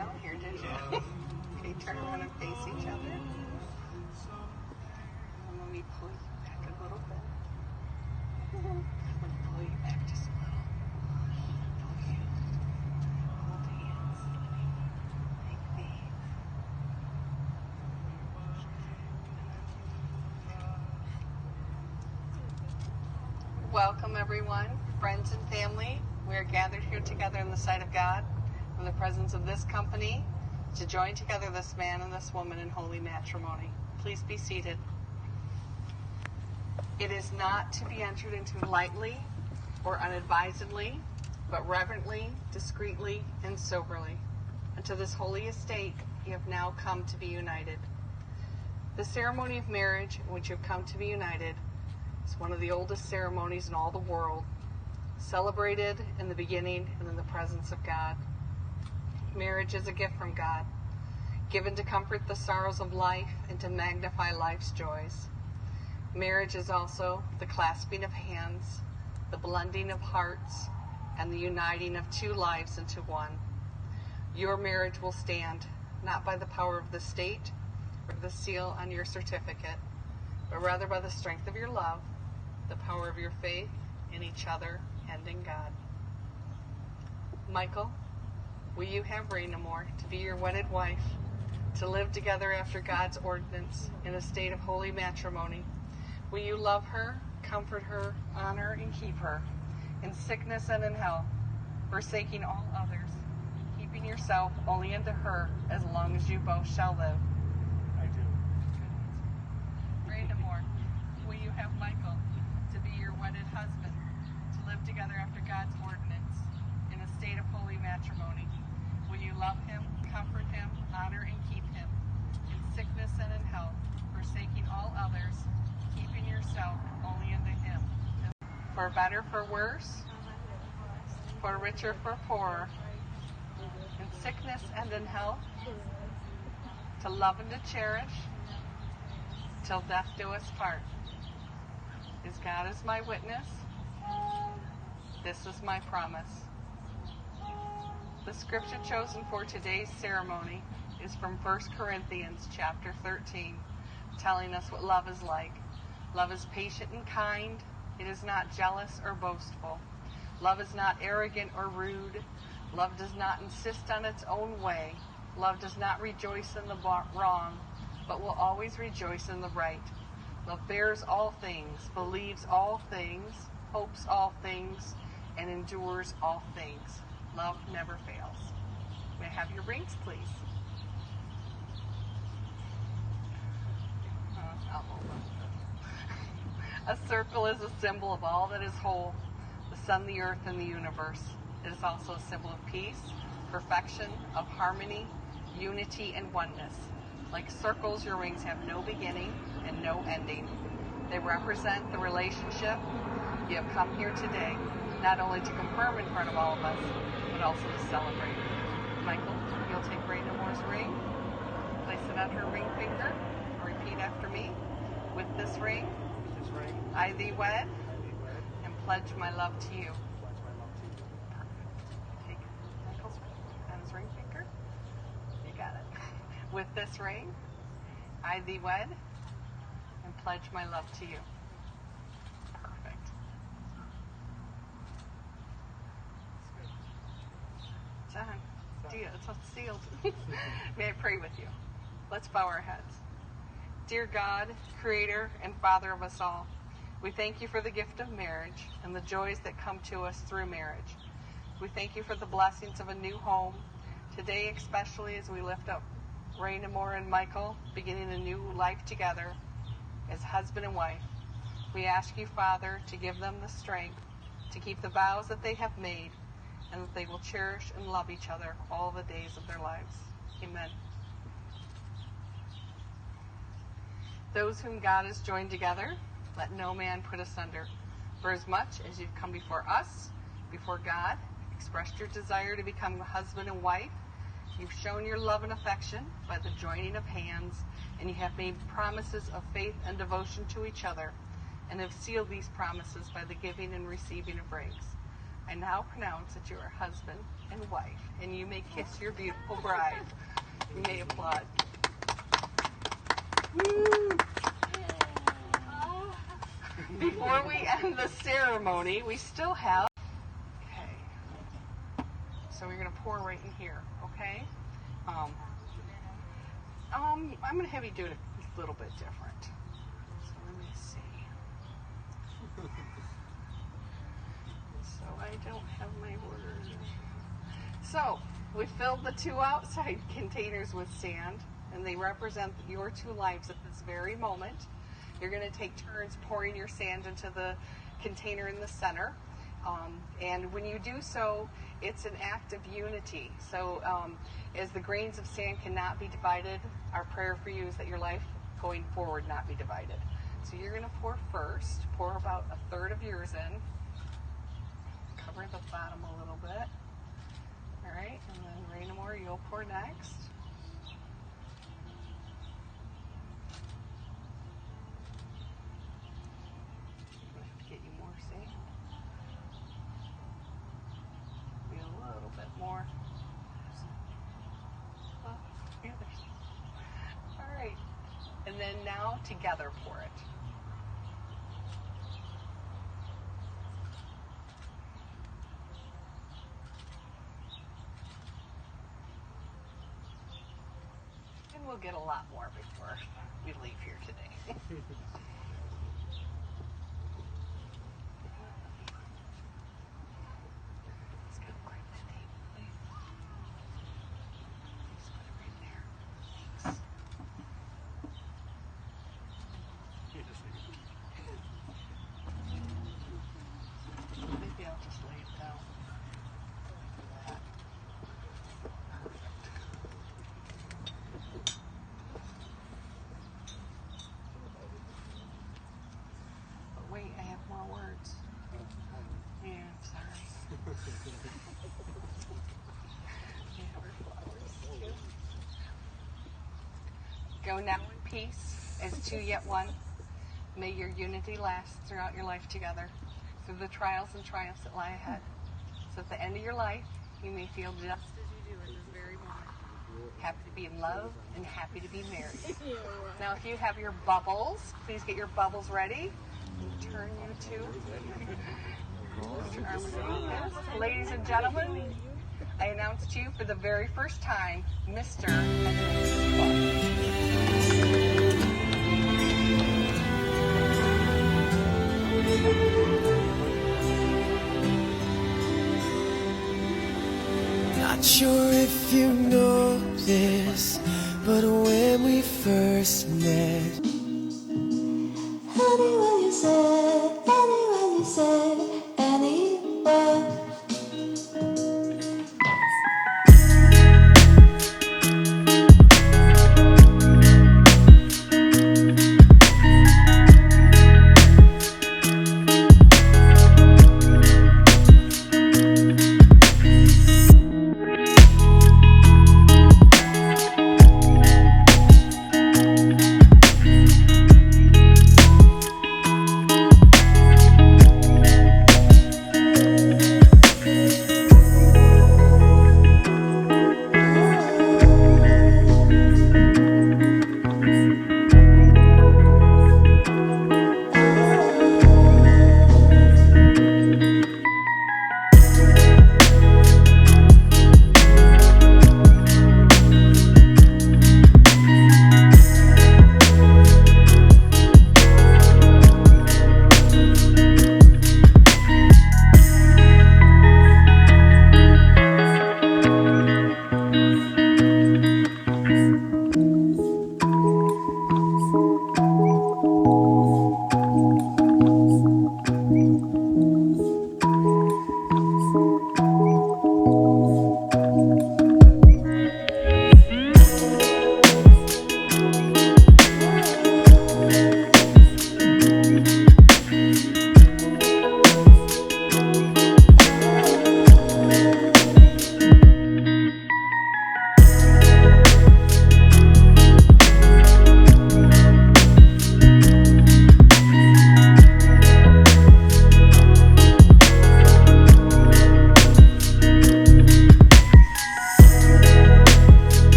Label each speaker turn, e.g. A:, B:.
A: down here, did you? Okay, turn around and face each other. And let me pull you back a little bit. I'm going to pull you back just a little. Pull you. Hold hands. Make these. Welcome, everyone, friends and family. We are gathered here together in the sight of God, in the presence of this company, to join together this man and this woman in holy matrimony. Please be seated. It is not to be entered into lightly or unadvisedly, but reverently, discreetly, and soberly. Unto this holy estate you have now come to be united. The ceremony of marriage in which you have come to be united is one of the oldest ceremonies in all the world, celebrated in the beginning and in the presence of God. Marriage is a gift from God, given to comfort the sorrows of life and to magnify life's joys. Marriage is also the clasping of hands, the blending of hearts, and the uniting of two lives into one. Your marriage will stand not by the power of the state or the seal on your certificate, but rather by the strength of your love, the power of your faith in each other and in God. Michael, will you have Rainamore to be your wedded wife, to live together after God's ordinance in a state of holy matrimony? Will you love her, comfort her, honor, and keep her in sickness and in health, forsaking all others, keeping yourself only unto her as long as you both shall live?
B: I do.
A: Rainamore, will you have Michael to be your wedded husband, to live together after God's ordinance in a state of holy matrimony? Will you love him, comfort him, honor and keep him in sickness and in health, forsaking all others, keeping yourself only unto him? For better, for worse, for richer, for poorer, in sickness and in health, to love and to cherish, till death do us part. As God is my witness, this is my promise. The scripture chosen for today's ceremony is from 1 Corinthians chapter 13, telling us what love is like. Love is patient and kind. It is not jealous or boastful. Love is not arrogant or rude. Love does not insist on its own way. Love does not rejoice in the wrong, but will always rejoice in the right. Love bears all things, believes all things, hopes all things, and endures all things. Love never fails. May I have your rings, please? I'll hold them. A circle is a symbol of all that is whole, the sun, the earth, and the universe. It is also a symbol of peace, perfection, of harmony, unity, and oneness. Like circles, your rings have no beginning and no ending. They represent the relationship you have come here today, not only to confirm in front of all of us, but also to celebrate. Michael, you'll take Rainamore's ring, place it on her ring finger, and repeat after me. With this ring, I thee wed, and pledge my love to you. Perfect. Take Michael's on his ring finger. You got it. With this ring, I thee wed, and pledge my love to you. Perfect. It's on. It's sealed. May I pray with you? Let's bow our heads. Dear God, Creator and Father of us all, we thank you for the gift of marriage and the joys that come to us through marriage. We thank you for the blessings of a new home. Today, especially as we lift up Rainamore and Michael, beginning a new life together as husband and wife. We ask you, Father, to give them the strength to keep the vows that they have made, and that they will cherish and love each other all the days of their lives. Amen. Those whom God has joined together, let no man put asunder. For as much as you've come before us, before God, expressed your desire to become husband and wife, you've shown your love and affection by the joining of hands, and you have made promises of faith and devotion to each other, and have sealed these promises by the giving and receiving of rings. I now pronounce that you are husband and wife, and you may kiss your beautiful bride. You may applaud. Woo! Before we end the ceremony, we still have, okay, so we're going to pour right in here, okay? I'm going to have you do it a little bit different. So let me see. So I don't have my orders. So we filled the 2 outside containers with sand, and they represent your 2 lives at this very moment. You're going to take turns pouring your sand into the container in the center. And when you do so, it's an act of unity. So as the grains of sand cannot be divided, our prayer for you is that your life going forward not be divided. So you're going to pour first. Pour about 1/3 of yours in. Cover the bottom a little bit. All right, and then Raina Moore, you'll pour next. I'm going to have to get you more sand. Maybe a little bit more. Oh, yeah, all right, and then now together pour it. And we'll get a lot more before we leave here today. Maybe I'll just lay it down. But wait, I have more words. Yeah, sorry. Yeah, her flowers too. Go now in peace as 2 yet one. May your unity last throughout your life together, through the trials and triumphs that lie ahead. So at the end of your life, you may feel just as you do at this very moment. Happy to be in love and happy to be married. Now, if you have your bubbles, please get your bubbles ready. And turn you to. Put your arm underneath this. Ladies and gentlemen, I announce to you for the very first time, Mr. and Mrs. Clark.
B: Not sure if you know this, but when we first met, anyway.